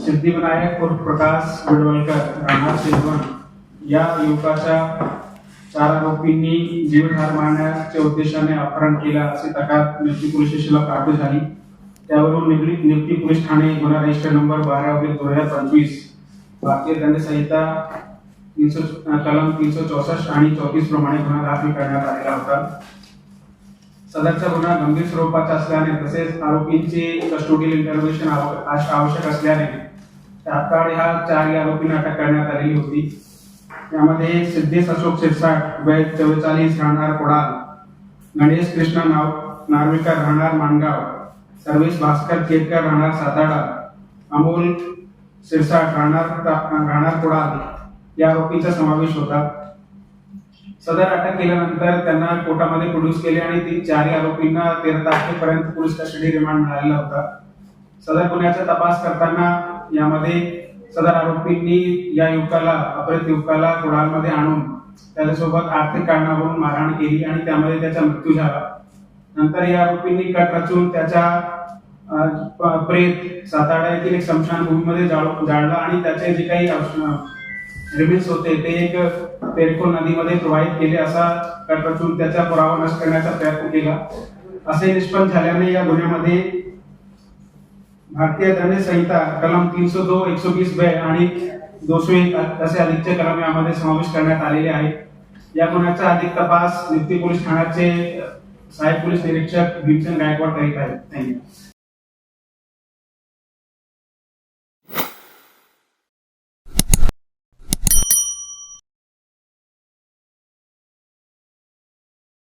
सिद्धिविनायक उर्फ प्रकाश बिडवलकर राहणार शेजवण या युवकाच्या 4 आरोपींनी जीवठार मारण्याच्या उद्देशाने अपहरण केलं असे तक्रार निफ्टी पोलीस स्टेशनला प्राप्त झाली। त्यावरून निफ्टी पोलीस ठाणे गुन्हा रजिस्टर नंबर 12/2025 भारतीय दंड संहिता कलम 364 आणि 34 प्रमाणे गुन्हा दाखल करण्यात आलेला होता। सदरचा गुन्हा गंभीर स्वरूपाचा असल्याने तसेच आरोपींचे कस्टोडियल इंटरोगेशन आवश्यक असल्याने तात्काळ ह्या 4 आरोपींना अटक करण्यात आलेली होती। यामध्ये सिद्धेश अशोक शिरसाट वय 44 राहणार कोडाल, गणेश कृष्ण नार्वेकर राहणार माणगाव, सर्वेश भास्कर केतकर राहणार साताडा, अमोल शिरसाट राहणार कोडाल या आरोपींचा समावेश होता। सदर अटक केल्यानंतर त्यांना कोर्टामध्ये प्रोड्यूस केले आणि 4 आरोपींना 13 तारखेपर्यंत पोलीस कस्टडी रिमांड मिळालेला होता। सदर गुन्ह्याचा तपास करताना यामध्ये सदर आरोपींनी या युवकाला अपहृत युवकाला कोडालमध्ये आणून त्याच्यासोबत आर्थिक कारणावरून मारहाण केली आणि त्यामध्ये त्याचा मृत्यू झाला। नंतर या आरोपींनी कट रचून त्याच्या प्रेत सातारा येथील एक स्मशानभूमीमध्ये जाळला आणि त्याचे जे काही रिमेन्स होते ते एक पेरको नदीमध्ये प्रवाहित केले असा कट रचून त्याचा पुरावा नष्ट करण्याचा प्रयत्न केला। असे निष्पन्न झाल्याने या गुन्ह्यामध्ये भारतीय दंड संहिता कलम 302, 120 ब आणि 201 असे अधिकचे कलम यामध्ये समावेश करण्यात आलेले आहेत। या गुन्ह्याचा अधिक तपास निफ्टी पोलीस ठाण्याचे सहाय्यक पोलीस निरीक्षक भीमसेन गायकवाड करीत आहेत। थँक्यू।